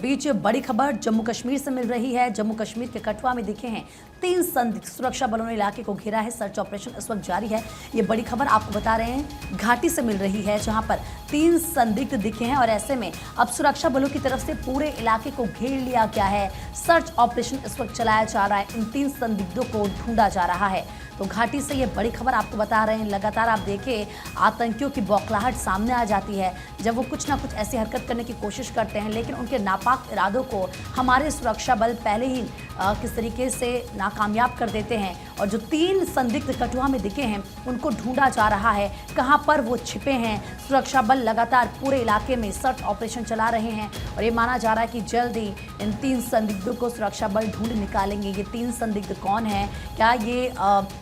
बीच बड़ी खबर जम्मू कश्मीर से मिल रही है। जम्मू कश्मीर के कठुआ में दिखे हैं 3 संदिग्ध, सुरक्षा बलों ने इलाके को घेरा है। सर्च ऑपरेशन इस वक्त जारी है। ये बड़ी खबर आपको बता रहे हैं घाटी से मिल रही है, जहां पर 3 संदिग्ध दिखे हैं और ऐसे में अब सुरक्षा बलों की तरफ से पूरे इलाके को घेर लिया गया है। सर्च ऑपरेशन इस वक्त चलाया जा रहा है। इन 3 संदिग्धों को ढूंढा जा रहा है। तो घाटी से ये बड़ी खबर आपको बता रहे हैं। लगातार आप देखें आतंकियों की बौखलाहट सामने आ जाती है जब वो कुछ ना कुछ ऐसी हरकत करने की कोशिश करते हैं, लेकिन उनके नापाक इरादों को हमारे सुरक्षा बल पहले ही किस तरीके से नाकामयाब कर देते हैं। और जो 3 संदिग्ध कठुआ में दिखे हैं उनको ढूंढा जा रहा है, कहां पर वो छिपे हैं। सुरक्षा बल लगातार पूरे इलाके में सर्च ऑपरेशन चला रहे हैं और ये माना जा रहा है कि जल्द ही इन 3 संदिग्धों को सुरक्षा बल ढूंढ निकालेंगे। ये 3 संदिग्ध कौन है, क्या ये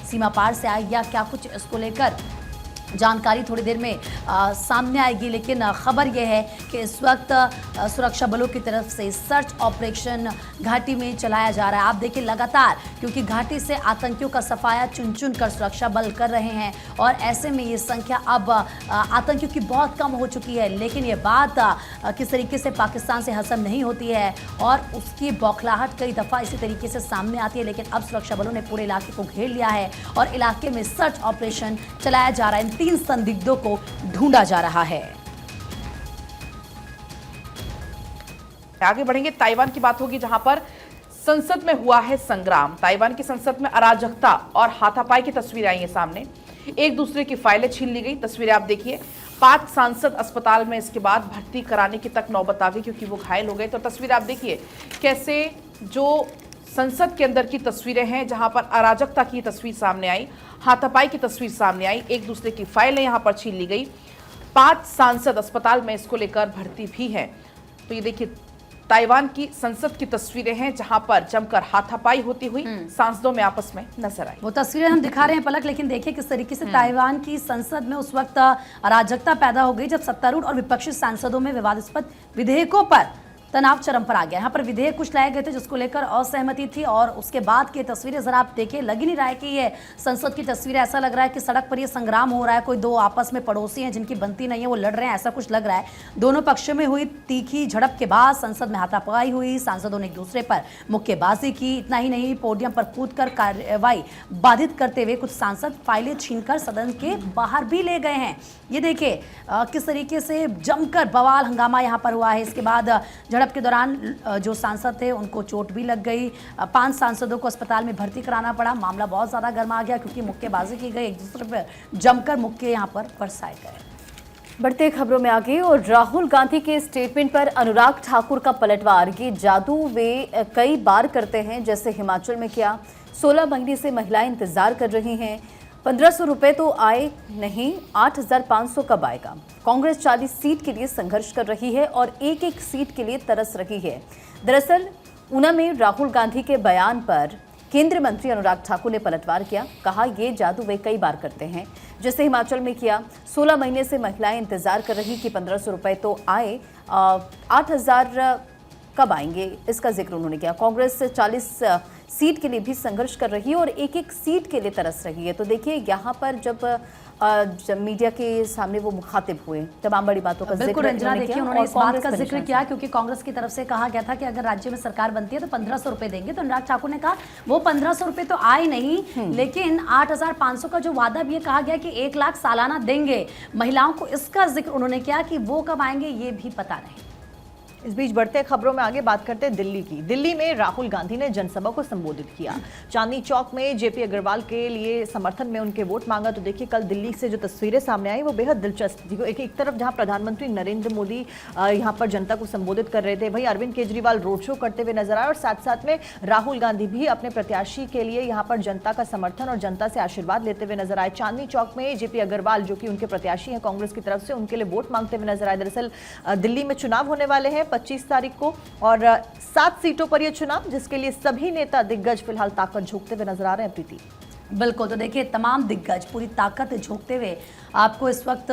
सीमा पार से आए या क्या, कुछ इसको लेकर जानकारी थोड़ी देर में सामने आएगी। लेकिन खबर यह है कि इस वक्त सुरक्षा बलों की तरफ से सर्च ऑपरेशन घाटी में चलाया जा रहा है। आप देखिए लगातार, क्योंकि घाटी से आतंकियों का सफाया चुन चुन कर सुरक्षा बल कर रहे हैं और ऐसे में ये संख्या अब आतंकियों की बहुत कम हो चुकी है। लेकिन ये बात किस तरीके से पाकिस्तान से हसम नहीं होती है और उसकी बौखलाहट कई दफ़ा इसी तरीके से सामने आती है। लेकिन अब सुरक्षा बलों ने पूरे इलाके को घेर लिया है और इलाके में सर्च ऑपरेशन चलाया जा रहा है। 3 संदिग्धों को ढूंढा जा रहा है। आगे बढ़ेंगे, ताइवान की बात होगी जहां पर संसद में हुआ है संग्राम। ताइवान की संसद में अराजकता और हाथापाई की तस्वीरें आई हैं सामने। एक दूसरे की फाइलें छीन ली गई। तस्वीरें आप देखिए, 5 सांसद अस्पताल में इसके बाद भर्ती कराने की तक नौबत आ गई क्योंकि वो घायल हो गए। तो तस्वीर आप देखिए कैसे जो संसद के अंदर की तस्वीरें हैं जहां पर अराजकता की तस्वीर सामने आई, हाथापाई की तस्वीर सामने आई, एक दूसरे की फाइलें यहां पर छीन ली गई। 5 सांसद अस्पताल में इसको लेकर भर्ती भी हैं। तो ये देखिए ताइवान की संसद की तस्वीरें हैं जहां पर जमकर हाथापाई होती हुई सांसदों में आपस में नजर आई। वो तस्वीरें हम दिखा रहे हैं पलक, लेकिन देखिए किस तरीके से ताइवान की संसद में उस वक्त अराजकता पैदा हो गई जब सत्तारूढ़ और विपक्षी सांसदों में विवादास्पद विधेयकों पर तनाव चरम पर आ गया। यहाँ पर विधेयक कुछ लाए गए थे जिसको लेकर असहमति थी और उसके बाद की तस्वीरें जरा आप देखिए, लग ही नहीं रहा है कि ये संसद की तस्वीरें। ऐसा लग रहा है कि सड़क पर ये संग्राम हो रहा है, कोई 2 आपस में पड़ोसी हैं जिनकी बनती नहीं है, वो लड़ रहे हैं, ऐसा कुछ लग रहा है। दोनों पक्षों में हुई तीखी झड़प के बाद संसद में हाथापाई हुई, सांसदों ने एक दूसरे पर मुक्केबाजी की। इतना ही नहीं, पोडियम पर कूदकर कार्यवाही बाधित करते हुए कुछ सांसद फाइलें छीनकर सदन के बाहर भी ले गए हैं। ये देखिए किस तरीके से जमकर बवाल हंगामा यहाँ पर हुआ है। इसके बाद झड़प के दौरान जो सांसद थे उनको चोट भी लग गई। 5 सांसदों को अस्पताल में भर्ती कराना पड़ा। मामला बहुत ज़्यादा गर्मा गया क्योंकि मुक्केबाजी की गई, एक दूसरे पर जमकर मुक्के यहाँ पर बरसाए गए। बढ़ते खबरों में आगे, और राहुल गांधी के स्टेटमेंट पर अनुराग ठाकुर का पलटवार। ये जादू वे कई बार करते हैं, जैसे हिमाचल में किया। 16 महीने से महिलाएं इंतजार कर रही हैं। 1500 रुपए तो आए नहीं, 8500 कब आएगा। कांग्रेस 40 सीट के लिए संघर्ष कर रही है और एक एक सीट के लिए तरस रही है। दरअसल ऊना में राहुल गांधी के बयान पर केंद्रीय मंत्री अनुराग ठाकुर ने पलटवार किया। कहा ये जादू वे कई बार करते हैं, जैसे हिमाचल में किया। 16 महीने से महिलाएं इंतजार कर रही कि 1500 रुपए तो आए, 8000 कब आएंगे, इसका जिक्र उन्होंने किया। कांग्रेस 40 सीट के लिए भी संघर्ष कर रही है और एक एक सीट के लिए तरस रही है। तो देखिए यहाँ पर जब मीडिया के सामने वो मुखातिब हुए, तमाम बड़ी बातों का बिल्कुल रंजना, देखिए उन्होंने इस बात का जिक्र किया क्योंकि कांग्रेस की तरफ से कहा गया था कि अगर राज्य में सरकार बनती है तो 1500 रुपए देंगे। तो अनुराग ठाकुर ने कहा वो 1500 रुपए तो आए नहीं, लेकिन 8500 का जो वादा भी कहा गया कि 1 लाख सालाना देंगे महिलाओं को, इसका जिक्र उन्होंने किया कि वो कब आएंगे ये भी पता नहीं। इस बीच बढ़ते खबरों में आगे बात करते हैं दिल्ली की। दिल्ली में राहुल गांधी ने जनसभा को संबोधित किया। चांदनी चौक में जेपी अग्रवाल के लिए समर्थन में उनके वोट मांगा। तो देखिए कल दिल्ली से जो तस्वीरें सामने आई वो बेहद दिलचस्प थी। एक तरफ जहां प्रधानमंत्री नरेंद्र मोदी यहां पर जनता को संबोधित कर रहे थे, वहीं अरविंद केजरीवाल रोड शो करते हुए नजर आए और साथ साथ में राहुल गांधी भी अपने प्रत्याशी के लिए यहाँ पर जनता का समर्थन और जनता से आशीर्वाद लेते हुए नजर आए। चांदनी चौक में जेपी अग्रवाल जो कि उनके प्रत्याशी हैं कांग्रेस की तरफ से, उनके लिए वोट मांगते हुए नजर आए। दरअसल दिल्ली में चुनाव होने वाले हैं 25 तारीख को और 7 सीटों पर यह चुनाव, जिसके लिए सभी नेता दिग्गज फिलहाल ताकत झोंकते हुए नजर आ रहे हैं। प्रीति, बिल्कुल, तो देखिए तमाम दिग्गज पूरी ताकत झोंकते हुए आपको इस वक्त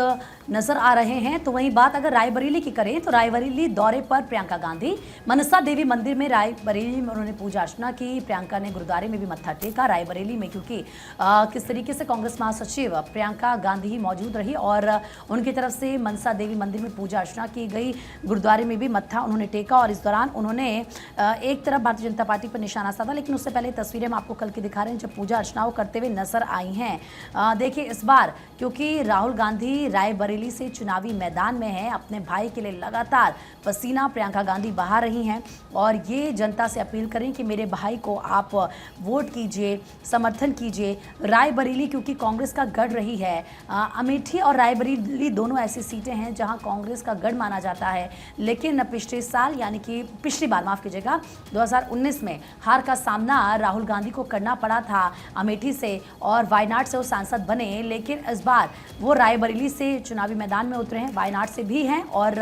नजर आ रहे हैं। तो वहीं बात अगर रायबरेली की करें तो रायबरेली दौरे पर प्रियंका गांधी मनसा देवी मंदिर में रायबरेली में उन्होंने पूजा अर्चना की। प्रियंका ने गुरुद्वारे में भी मत्था टेका रायबरेली में, क्योंकि किस तरीके से कांग्रेस महासचिव प्रियंका गांधी मौजूद रही और उनकी तरफ से मनसा देवी मंदिर में पूजा अर्चना की गई। गुरुद्वारे में भी मत्था उन्होंने टेका और इस दौरान उन्होंने एक तरफ भारतीय जनता पार्टी पर निशाना साधा, लेकिन उससे पहले तस्वीरें हम आपको कल की दिखा रहे हैं जब पूजा अर्चना वो करते हुए नजर आई हैं। देखिए इस बार क्योंकि राहुल गांधी रायबरेली से चुनावी मैदान में हैं, अपने भाई के लिए लगातार पसीना प्रियंका गांधी बहा रही हैं और ये जनता से अपील करें कि मेरे भाई को आप वोट कीजिए, समर्थन कीजिए। रायबरेली क्योंकि कांग्रेस का गढ़ रही है, अमेठी और रायबरेली दोनों ऐसी सीटें हैं जहां कांग्रेस का गढ़ माना जाता है, लेकिन पिछले साल यानी कि पिछली बार माफ कीजिएगा 2019 में हार का सामना राहुल गांधी को करना पड़ा था अमेठी से और वायनाड से वो सांसद बने, लेकिन इस बार वो रायबरेली से चुनावी मैदान में उतरे हैं। वायनाड से भी हैं और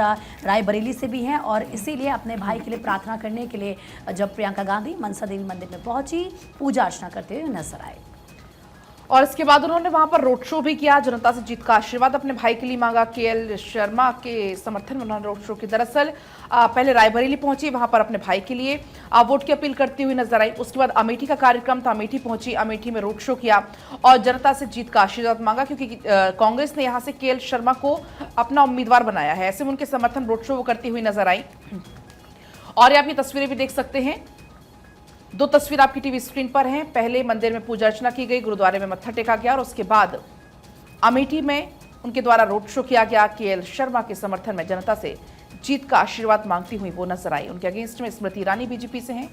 रायबरेली से भी हैं और इसीलिए अपने भाई के लिए प्रार्थना करने के लिए जब प्रियंका गांधी मनसा देवी मंदिर में पहुंची पूजा अर्चना करते हुए नजर आए। और इसके बाद उन्होंने वहां पर रोड शो भी किया, जनता से जीत का आशीर्वाद अपने भाई के लिए मांगा। केएल शर्मा के समर्थन में उन्होंने रोड शो की। दरअसल पहले रायबरेली पहुंची, वहां पर अपने भाई के लिए वोट की अपील करती हुई नजर आई। उसके बाद अमेठी का कार्यक्रम था, अमेठी पहुंची, अमेठी में रोड शो किया और जनता से जीत का आशीर्वाद मांगा, क्योंकि कांग्रेस ने यहां से केएल शर्मा को अपना उम्मीदवार बनाया है। ऐसे में उनके समर्थन रोड शो वो करती हुई नजर आई। और आप ये तस्वीरें भी देख सकते हैं, दो तस्वीर आपकी टीवी स्क्रीन पर हैं। पहले मंदिर में पूजा अर्चना की गई, गुरुद्वारे में मत्था टेका गया और उसके बाद अमेठी में उनके द्वारा रोड शो किया गया। केएल शर्मा के समर्थन में जनता से जीत का आशीर्वाद मांगती हुई वो नजर आई। उनके अगेंस्ट में स्मृति ईरानी बीजेपी से हैं।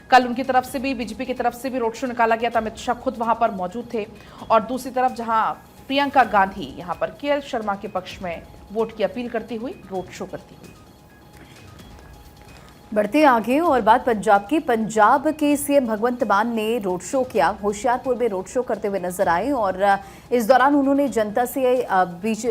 कल उनकी तरफ से भी बीजेपी की तरफ से भी रोड शो निकाला गया था, अमित शाह खुद वहां पर मौजूद थे। और दूसरी तरफ जहां प्रियंका गांधी यहां पर केएल शर्मा के पक्ष में वोट की अपील करती हुई रोड शो करती हुई। बढ़ते आगे और बात पंजाब की। पंजाब के सीएम भगवंत मान ने रोड शो किया, होशियारपुर में रोड शो करते हुए नजर आए और इस दौरान उन्होंने जनता से बीच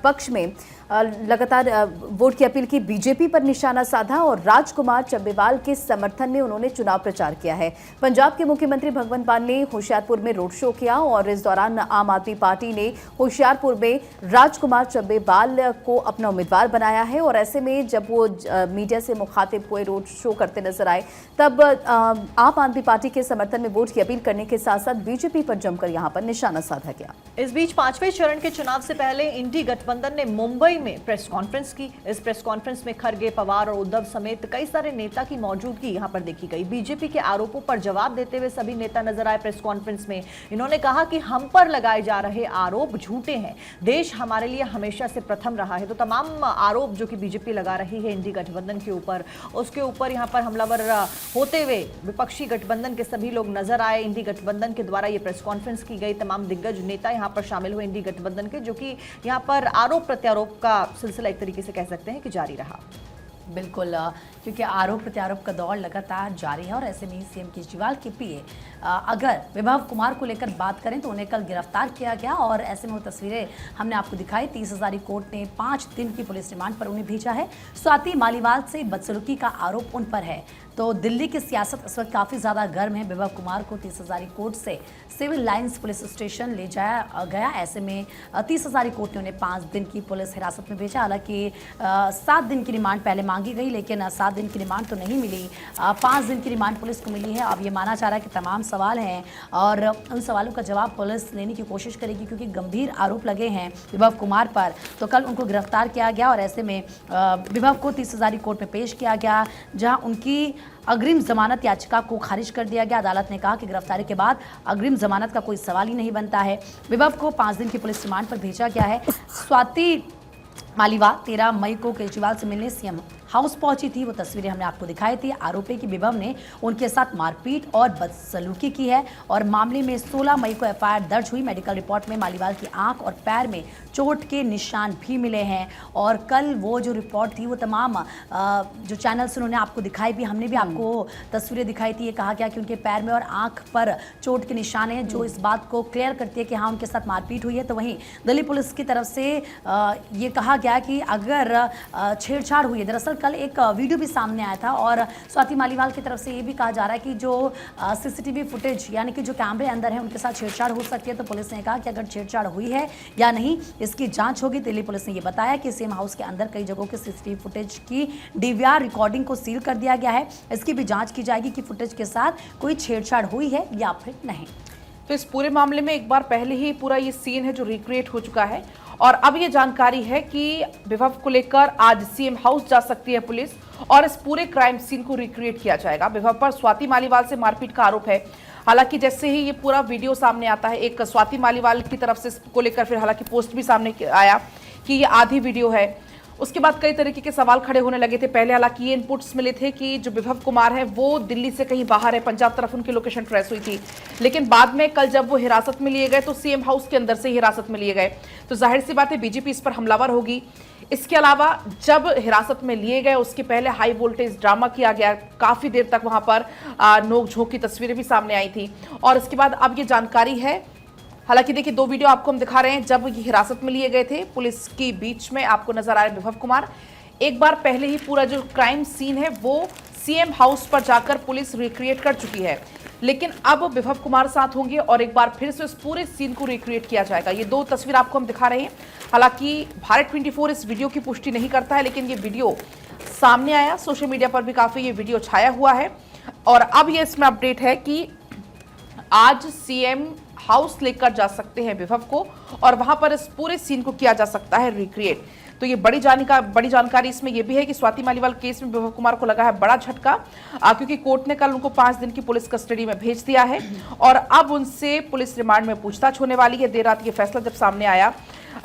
पक्ष में लगातार वोट की अपील की। बीजेपी पर निशाना साधा और राजकुमार चब्बेवाल के समर्थन में उन्होंने चुनाव प्रचार किया है। पंजाब के मुख्यमंत्री भगवंत मान ने होशियारपुर में रोड शो किया और इस दौरान आम आदमी पार्टी ने होशियारपुर में राजकुमार चब्बेवाल को अपना उम्मीदवार बनाया है। और ऐसे में जब वो मीडिया से मुखातिब हुए, रोड शो करते नजर आए, तब आम आदमी पार्टी के समर्थन में वोट की अपील करने के साथ साथ बीजेपी पर जमकर यहाँ पर निशाना साधा गया। इस बीच पांचवें चरण के चुनाव से पहले इंडी गठबंधन ने मुंबई में प्रेस कॉन्फ्रेंस की। इस प्रेस कॉन्फ्रेंस में खरगे, पवार और उद्धव समेत कई सारे नेता की मौजूदगी यहां पर देखी गई। बीजेपी के आरोपों पर जवाब देते हुए सभी नेता नजर आए प्रेस कॉन्फ्रेंस में। इन्होंने कहा कि हम पर लगाए जा रहे आरोप झूठे हैं, देश हमारे लिए हमेशा से प्रथम रहा है। तो तमाम आरोप जो कि बीजेपी लगा रही है इंडी गठबंधन के ऊपर, उसके ऊपर यहां पर हमलावर होते हुए विपक्षी गठबंधन के सभी लोग नजर आए। इंडी गठबंधन के द्वारा यह प्रेस कॉन्फ्रेंस की गई। तमाम दिग्गज नेता यहां पर शामिल हुए इंडी गठबंधन के, जो कि यहां पर आरोप प्रत्यारोप का सिलसिला एक तरीके से कह सकते हैं कि जारी रहा। बिल्कुल, क्योंकि आरोप प्रत्यारोप का दौर लगातार जारी है और ऐसे में सीएम केजरीवाल के पीए अगर विभव कुमार को लेकर बात करें तो उन्हें कल गिरफ्तार किया गया और ऐसे में वो तस्वीरें हमने आपको दिखाई। 30 हजारी कोर्ट ने 5 दिन की पुलिस रिमांड पर उन्हें भेजा है। स्वाति मालीवाल से बदसलूकी का आरोप उन पर है। तो दिल्ली की सियासत इस वक्त काफ़ी ज़्यादा गर्म है। विभव कुमार को 30 हजारी कोर्ट से सिविल लाइंस पुलिस स्टेशन ले जाया गया। ऐसे में 30 हजारी कोर्ट ने उन्हें 5 दिन की पुलिस हिरासत में भेजा। हालांकि 7 दिन की रिमांड पहले मांगी गई, लेकिन 7 दिन की रिमांड तो नहीं मिली, 5 दिन की रिमांड पुलिस को मिली है। अब ये माना जा रहा है कि तमाम सवाल हैं और उन सवालों का जवाब पुलिस लेने की कोशिश करेगी, क्योंकि गंभीर आरोप लगे हैं विभव कुमार पर। तो कल उनको गिरफ्तार किया गया और ऐसे में विभव को 30 हजारी कोर्ट में पेश किया गया, जहां उनकी अग्रिम जमानत याचिका को खारिज कर दिया गया। अदालत ने कहा कि गिरफ्तारी के बाद अग्रिम जमानत का कोई सवाल ही नहीं बनता है। विभव को 5 दिन की पुलिस रिमांड पर भेजा गया है। स्वाति मालीवाल 13 मई को केजरीवाल से मिलने सीएम हाउस पहुंची थी। वो तस्वीरें हमने आपको दिखाई थी। आरोप है कि विभव ने उनके साथ मारपीट और बदसलूकी की है और मामले में 16 मई को एफआईआर दर्ज हुई। मेडिकल रिपोर्ट में मालीवाल की आंख और पैर में चोट के निशान भी मिले हैं और कल वो जो रिपोर्ट थी वो तमाम जो चैनल्स उन्होंने आपको दिखाई भी, हमने भी आपको तस्वीरें दिखाई थी। ये कहा गया कि उनके पैर में और आंख पर चोट के निशान हैं, जो इस बात को क्लियर करती है कि हाँ उनके साथ मारपीट हुई है। तो वहीं दिल्ली पुलिस की तरफ से ये कहा गया कि अगर छेड़छाड़ हुई है, दरअसल कल एक वीडियो भी सामने आया था और स्वाति मालीवाल की तरफ से ये भी कहा जा रहा है कि जो सीसीटीवी फुटेज यानी कि जो कैमरे अंदर हैं उनके साथ छेड़छाड़ हो सकती है। तो पुलिस ने कहा कि अगर छेड़छाड़ हुई है या नहीं इसकी जांच होगी। दिल्ली पुलिस ने ये बताया कि सीएम हाउस के अंदर कई जगहों के सीसीटीवी फुटेज की डीवीआर रिकॉर्डिंग को सील कर दिया गया है। इसकी भी जांच की जाएगी कि फुटेज के साथ कोई छेड़छाड़ हुई है या फिर नहीं। तो इस पूरे मामले में एक बार पहले ही पूरा ये सीन है जो रिक्रिएट हो चुका है और अब ये जानकारी है कि विभव को लेकर आज सीएम हाउस जा सकती है पुलिस और इस पूरे क्राइम सीन को रिक्रिएट किया जाएगा। विभव पर स्वाति मालीवाल से मारपीट का आरोप है। हालांकि जैसे ही ये पूरा वीडियो सामने आता है एक स्वाति मालीवाल की तरफ से इसको लेकर फिर हालांकि पोस्ट भी सामने आया कि ये आधी वीडियो है। उसके बाद कई तरीके के सवाल खड़े होने लगे थे। पहले हालांकि ये इनपुट्स मिले थे कि जो विभव कुमार है वो दिल्ली से कहीं बाहर है, पंजाब तरफ उनकी लोकेशन ट्रेस हुई थी। लेकिन बाद में कल जब वो हिरासत में लिए गए तो सीएम हाउस के अंदर से हिरासत में लिए गए तो जाहिर सी बात है बीजेपी इस पर हमलावर होगी। इसके अलावा जब हिरासत में लिए गए उसके पहले हाई वोल्टेज ड्रामा किया गया, काफी देर तक वहां पर नोक-झोंक की तस्वीरें भी सामने आई थी और इसके बाद अब ये जानकारी है। हालांकि देखिए दो वीडियो आपको हम दिखा रहे हैं जब ये हिरासत में लिए गए थे पुलिस की बीच में आपको नजर आ रहे विभव कुमार। एक बार पहले ही पूरा जो क्राइम सीन है वो सीएम हाउस पर जाकर पुलिस रिक्रिएट कर चुकी है, लेकिन अब विभव कुमार साथ होंगे और एक बार फिर से उस पूरे सीन को रिक्रिएट किया जाएगा। ये दो तस्वीर आपको हम दिखा रहे हैं। हालांकि भारत 24 इस वीडियो की पुष्टि नहीं करता है, लेकिन ये वीडियो सामने आया, सोशल मीडिया पर भी काफी ये वीडियो छाया हुआ है और अब ये इसमें अपडेट है कि आज सीएम हाउस लेकर जा सकते हैं विभव को और वहां पर इस पूरे सीन को किया जा सकता है रिक्रिएट। तो ये बड़ी जानकारी इसमें यह भी है कि स्वाति मालीवाल केस में विभव कुमार को लगा है बड़ा झटका क्योंकि कोर्ट ने कल उनको 5 दिन की पुलिस कस्टडी में भेज दिया है और अब उनसे पुलिस रिमांड में पूछताछ होने वाली है। देर रात ये फैसला जब सामने आया,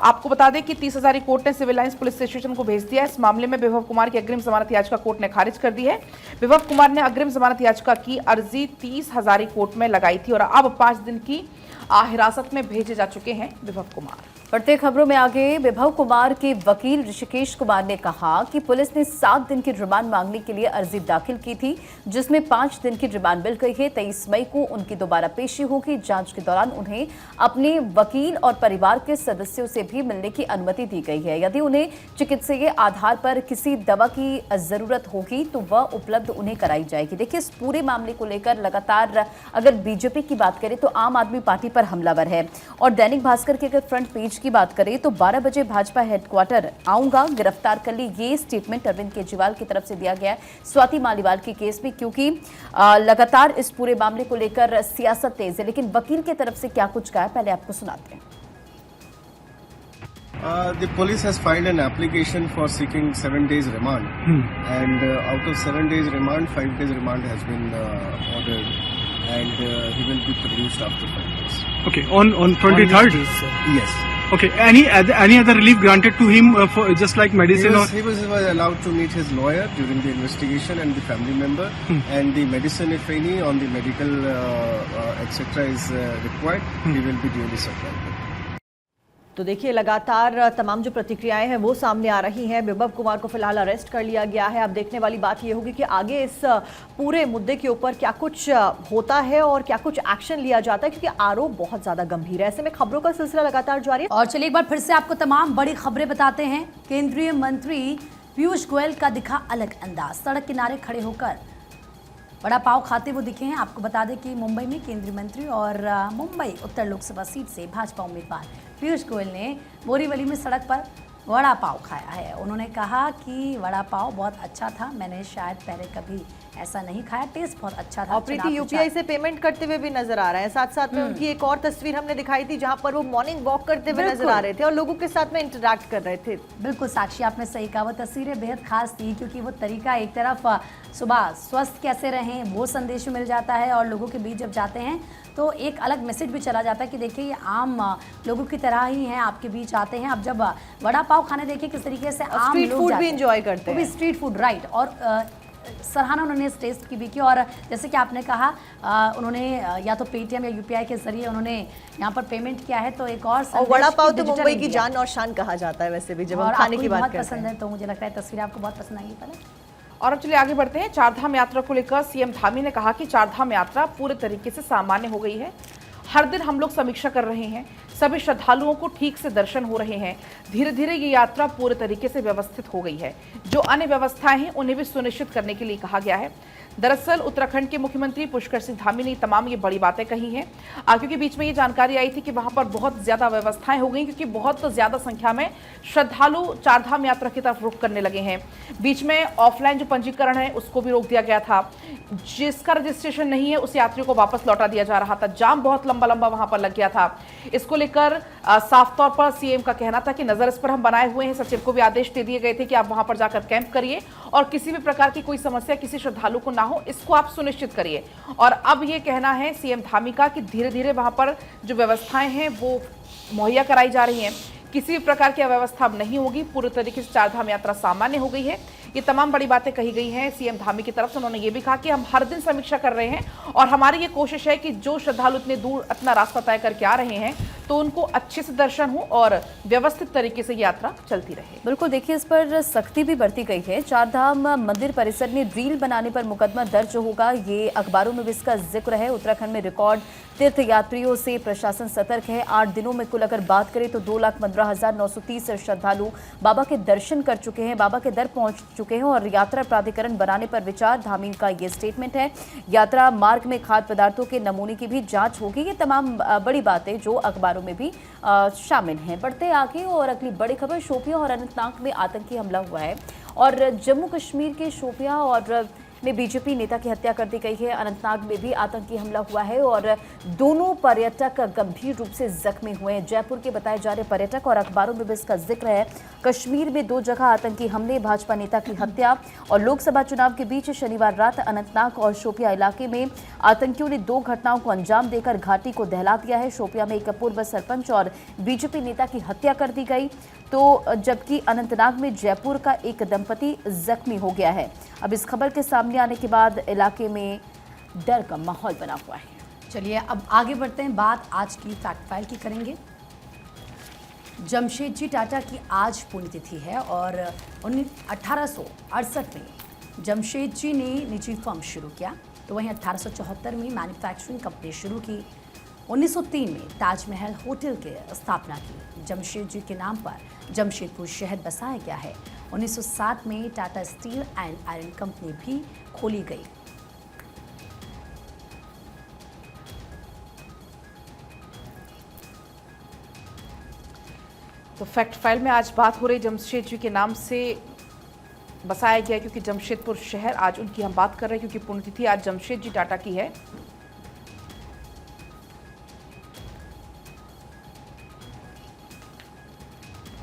आपको बता दें कि 30 हजारी कोर्ट ने सिविल लाइंस पुलिस स्टेशन को भेज दिया। इस मामले में विभव कुमार की अग्रिम जमानत याचिका कोर्ट ने खारिज कर दी है। विभव कुमार ने अग्रिम जमानत याचिका की अर्जी 30 हजारी कोर्ट में लगाई थी और अब 5 दिन की हिरासत में भेजे जा चुके हैं विभव कुमार। बढ़ते खबरों में आगे विभव कुमार के वकील ऋषिकेश कुमार ने कहा कि पुलिस ने 7 दिन की रिमांड मांगने के लिए अर्जी दाखिल की थी, जिसमें 5 दिन की रिमांड मिल गई है। 23 मई को उनकी दोबारा पेशी होगी। जांच के दौरान उन्हें अपने वकील और परिवार के सदस्यों से भी मिलने की अनुमति दी गई है। यदि उन्हें चिकित्सीय आधार पर किसी दवा की जरूरत होगी तो वह उपलब्ध उन्हें कराई जाएगी। देखिए इस पूरे मामले को लेकर लगातार अगर बीजेपी की बात करें तो आम आदमी पार्टी पर हमलावर है और दैनिक भास्कर के अगर फ्रंट पेज की बात करें तो 12 बजे भाजपा हेडक्वार्टर आऊंगा, गिरफ्तार कर ली। ये स्टेटमेंट अरविंद केजरीवाल की तरफ से दिया गया है स्वाति मालीवाल के केस में, क्योंकि लगातार इस पूरे मामले को लेकर सियासत तेज है। लेकिन वकील की तरफ से क्या कुछ कहा पहले आपको सुनाते हैं। The police has filed an application for seeking 7 days remand, and out of 7 days remand, 5 days remand has been ordered, and he will be produced after 5 days. Okay, on 23rd. Yes. Okay, any other relief granted to him for just like medicine He was allowed to meet his lawyer during the investigation and the family member, and the medicine, if any, on the medical etc. is required, he will be duly supplied. तो देखिए लगातार तमाम जो प्रतिक्रियाएं हैं वो सामने आ रही हैं। विभव कुमार को फिलहाल अरेस्ट कर लिया गया है। अब देखने वाली बात ये होगी कि आगे इस पूरे मुद्दे के ऊपर क्या कुछ होता है और क्या कुछ एक्शन लिया जाता है, क्योंकि आरोप बहुत ज्यादा गंभीर है। ऐसे में खबरों का सिलसिला लगातार जारी है। और चलिए एक बार फिर से आपको तमाम बड़ी खबरें बताते हैं। केंद्रीय मंत्री पीयूष गोयल का दिखा अलग अंदाज, सड़क किनारे खड़े होकर वड़ा पाव खाते हुए दिखे हैं। आपको बता दें कि मुंबई में केंद्रीय मंत्री और मुंबई उत्तर लोकसभा सीट से भाजपा उम्मीदवार पीयूष गोयल ने बोरीवली में सड़क पर वड़ा पाव खाया है। उन्होंने कहा कि वड़ा पाव बहुत अच्छा था, मैंने शायद पहले कभी ऐसा नहीं खाया, टेस्ट बहुत अच्छा था। और प्रीति यूपीआई से पेमेंट करते हुए भी नजर आ रहा है। साथ साथ में उनकी एक और तस्वीर हमने दिखाई थी जहां पर वो मॉर्निंग वॉक करते हुए नजर आ रहे थे और लोगों के साथ में इंटरैक्ट कर रहे थे। बिल्कुल साक्षी, आपने सही कहा, वो तस्वीरें बेहद खास थी क्योंकि वो तरीका एक तरफ सुबह स्वस्थ कैसे रहें वो संदेश मिल जाता है और लोगों के बीच जब जाते हैं तो एक अलग मैसेज भी चला जाता है कि देखिए ये आम लोगों की तरह ही हैं, आपके बीच आते हैं। अब जब वड़ा पाव खाने देखिए किस तरीके से आम स्ट्रीट लोग फूड जाते भी हैं, एंजॉय करते वो हैं। भी स्ट्रीट फूड, राइट। और सराहना उन्होंने इस टेस्ट की भी की और जैसे कि आपने कहा उन्होंने या तो पेटीएम या यूपीआई के जरिए उन्होंने यहाँ पर पेमेंट किया है। तो एक और वड़ा पाव तो मुंबई की जान और शान कहा जाता है वैसे भी जब हम खाने की बात करते हैं। बहुत पसंद है, तो मुझे लगता है तस्वीर आपको बहुत पसंद आएगी। पहले और अब चलिए आगे बढ़ते हैं। चारधाम यात्रा को लेकर सीएम धामी ने कहा कि चारधाम यात्रा पूरे तरीके से सामान्य हो गई है। हर दिन हम लोग समीक्षा कर रहे हैं। सभी श्रद्धालुओं को ठीक से दर्शन हो रहे हैं। धीरे धीरे ये यात्रा पूरे तरीके से व्यवस्थित हो गई है। जो अन्य व्यवस्थाएं हैं उन्हें भी सुनिश्चित करने के लिए कहा गया है। दरअसल उत्तराखंड के मुख्यमंत्री पुष्कर सिंह धामी ने तमाम ये बड़ी बातें कही हैं, क्योंकि बीच में ये जानकारी आई थी कि वहां पर बहुत ज्यादा व्यवस्थाएं हो गई, क्योंकि बहुत ज्यादा संख्या में श्रद्धालु चारधाम यात्रा की तरफ रुख करने लगे हैं। बीच में ऑफलाइन जो पंजीकरण है उसको भी रोक दिया गया था। जिसका रजिस्ट्रेशन नहीं है उस यात्री को वापस लौटा दिया जा रहा था। जाम बहुत लंबा लंबा वहां पर लग गया था। इसको लेकर साफ तौर पर सीएम का कहना था कि नजर इस पर हम बनाए हुए हैं। सचिव को भी आदेश दे दिए गए थे कि आप वहां पर जाकर कैंप करिए और किसी भी प्रकार की कोई समस्या किसी श्रद्धालु को ना हो, इसको आप सुनिश्चित करिए। और अब ये कहना है सीएम धामी का कि धीरे धीरे वहां पर जो व्यवस्थाएं हैं वो मुहैया कराई जा रही हैं। किसी भी प्रकार की अव्यवस्था अब नहीं होगी। पूरी तरीके से चारधाम यात्रा सामान्य हो गई है। ये तमाम बड़ी बातें कही गई हैं सीएम धामी की तरफ से। उन्होंने ये भी कहा कि हम हर दिन समीक्षा कर रहे हैं और हमारी ये कोशिश है कि जो श्रद्धालु इतने दूर इतना रास्ता तय करके आ रहे हैं तो उनको अच्छे से दर्शन हो और व्यवस्थित तरीके से यात्रा चलती रहे। बिल्कुल, देखिए इस पर सख्ती भी बरती गई है। चारधाम मंदिर परिसर में रील बनाने पर मुकदमा दर्ज होगा, ये अखबारों में भी इसका जिक्र है। उत्तराखंड में रिकॉर्ड तीर्थ यात्रियों से प्रशासन सतर्क है। 8 दिनों में कुल अगर बात करें तो 2,15,930 श्रद्धालु बाबा के दर्शन कर चुके हैं, बाबा के दर पहुंच चुके हैं और यात्रा प्राधिकरण बनाने पर विचार। धामी का ये स्टेटमेंट है। यात्रा मार्ग में खाद्य पदार्थों के नमूने की भी जांच होगी। ये तमाम बड़ी बातें जो अखबारों में भी शामिल हैं। बढ़ते आगे और अगली बड़ी खबर, शोपियां और अनंतनाग में आतंकी हमला हुआ है और जम्मू कश्मीर के शोपियां और में बीजेपी नेता की हत्या कर दी गई है। अनंतनाग में भी आतंकी हमला हुआ है और दोनों पर्यटक गंभीर रूप से जख्मी हुए हैं। जयपुर के बताए जा रहे पर्यटक और अखबारों में भी इसका जिक्र है। कश्मीर में 2 जगह आतंकी हमले, भाजपा नेता की हत्या और लोकसभा चुनाव के बीच शनिवार रात अनंतनाग और शोपियां इलाके में आतंकियों ने 2 घटनाओं को अंजाम देकर घाटी को दहला दिया है। शोपियां में एक पूर्व सरपंच और बीजेपी नेता की हत्या कर दी गई, तो जबकि अनंतनाग में जयपुर का एक दंपति जख्मी हो गया है। अब इस खबर के सामने आने के बाद इलाके में डर का माहौल बना हुआ है। चलिए अब आगे बढ़ते हैं, बात आज की फैक्ट फाइल की करेंगे। जमशेदजी टाटा की आज पुण्यतिथि है और 1868 में जमशेदजी ने निजी फर्म शुरू किया, तो वहीं 1874 में मैन्युफैक्चरिंग कंपनी शुरू की। 1903 में ताजमहल होटल की स्थापना की। जमशेदजी के नाम पर जमशेदपुर शहर बसाया गया है। 1907 में Tata steel and iron company भी खोली गई। तो फैक्ट फाइल में आज बात हो रही जमशेदजी के नाम से बसाया गया, क्योंकि जमशेदपुर शहर आज उनकी हम बात कर रहे हैं, क्योंकि पुण्यतिथि आज जमशेदजी टाटा की है।